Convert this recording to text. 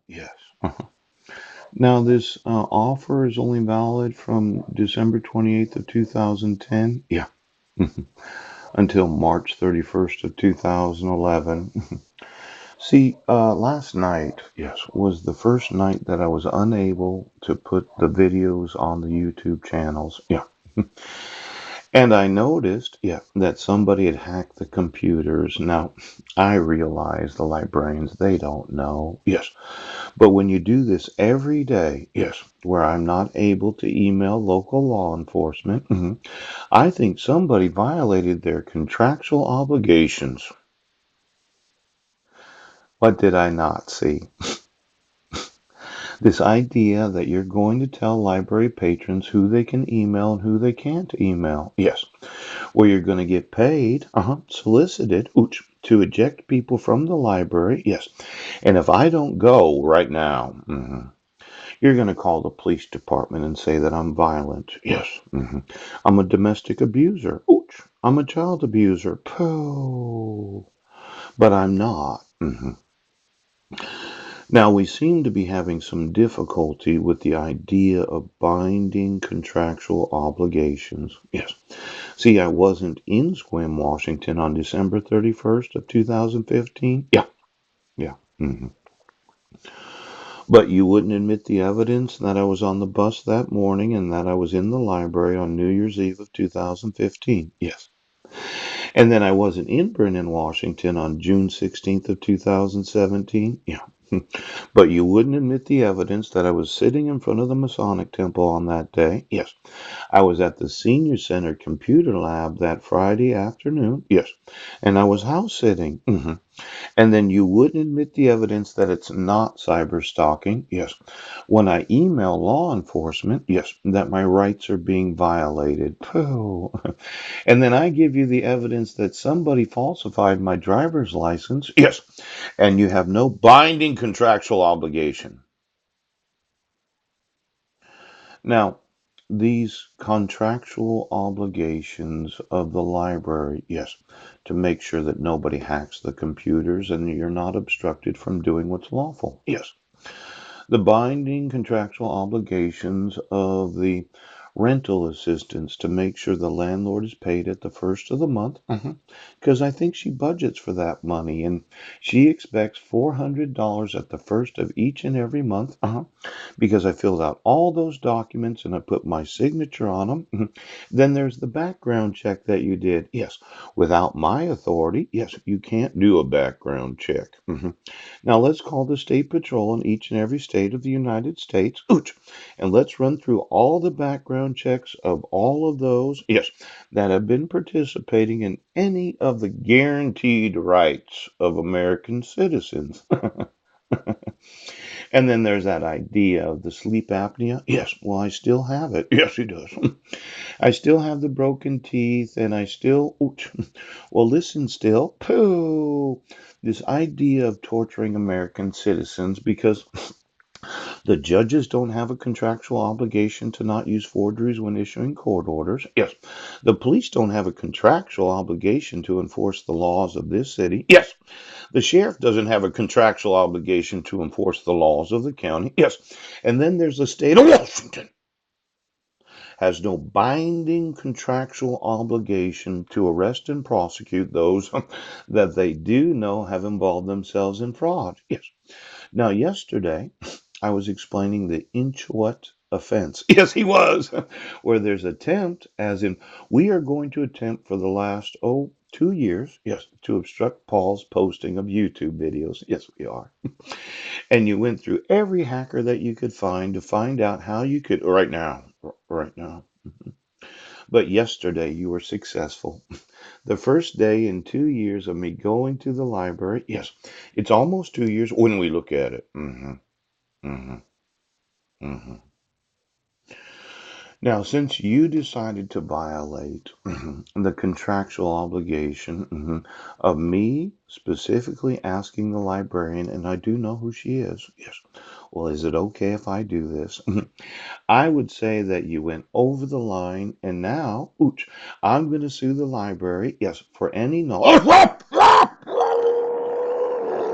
Yes. Now, this offer is only valid from December 28th of 2010. Yeah. Until March 31st of 2011. See, last night, yes, was the first night that I was unable to put the videos on the YouTube channels. Yeah. And I noticed, yeah, that somebody had hacked the computers. Now, I realize the librarians, they don't know. Yes. But when you do this every day, yes, where I'm not able to email local law enforcement, I think somebody violated their contractual obligations. What did I not see? This idea that you're going to tell library patrons who they can email and who they can't email. Yes. Where you're going to get paid, solicited, to eject people from the library. Yes. And if I don't go right now, you're going to call the police department and say that I'm violent. Yes. I'm a domestic abuser. I'm a child abuser. Pooh. But I'm not. Now, we seem to be having some difficulty with the idea of binding contractual obligations. Yes. See, I wasn't in Sequim, Washington on December 31st of 2015. Yeah. Yeah. But you wouldn't admit the evidence that I was on the bus that morning and that I was in the library on New Year's Eve of 2015. Yes. And then I wasn't in Brennan, Washington on June 16th of 2017. Yeah. But you wouldn't admit the evidence that I was sitting in front of the Masonic Temple on that day. Yes. I was at the Senior Center Computer Lab that Friday afternoon. Yes. And I was house sitting. And then you wouldn't admit the evidence that it's not cyber stalking. Yes. When I email law enforcement, yes, that my rights are being violated. Pooh. And then I give you the evidence that somebody falsified my driver's license. Yes. And you have no binding contractual obligation. Now, these contractual obligations of the library, yes, to make sure that nobody hacks the computers and you're not obstructed from doing what's lawful. Yes. The binding contractual obligations of the rental assistance to make sure the landlord is paid at the first of the month. Because I think she budgets for that money and she expects $400 at the first of each and every month. Because I filled out all those documents and I put my signature on them. Then there's the background check that you did. Yes, without my authority, yes, you can't do a background check. Now let's call the state patrol in each and every state of the United States. And let's run through all the background checks of all of those, yes, that have been participating in any of the guaranteed rights of American citizens. And then there's that idea of the sleep apnea. Yes, well, I still have it. Yes, he does. I still have the broken teeth, and I still, well, listen, still, pooh, this idea of torturing American citizens because the judges don't have a contractual obligation to not use forgeries when issuing court orders. Yes. The police don't have a contractual obligation to enforce the laws of this city. Yes. The sheriff doesn't have a contractual obligation to enforce the laws of the county. Yes. And then there's the state of Washington has no binding contractual obligation to arrest and prosecute those that they do know have involved themselves in fraud. Yes. Now, yesterday, I was explaining the Inchoate offense. Yes, he was, where there's attempt, as in, we are going to attempt for the last, 2 years, yes, to obstruct Paul's posting of YouTube videos. Yes, we are. And you went through every hacker that you could find to find out how you could, right now. But yesterday you were successful. The first day in 2 years of me going to the library. Yes, it's almost 2 years when we look at it. Hmm hmm Now, since you decided to violate the contractual obligation of me specifically asking the librarian, and I do know who she is, yes, well, is it okay if I do this? I would say that you went over the line, and now, I'm going to sue the library, yes, for any knowledge.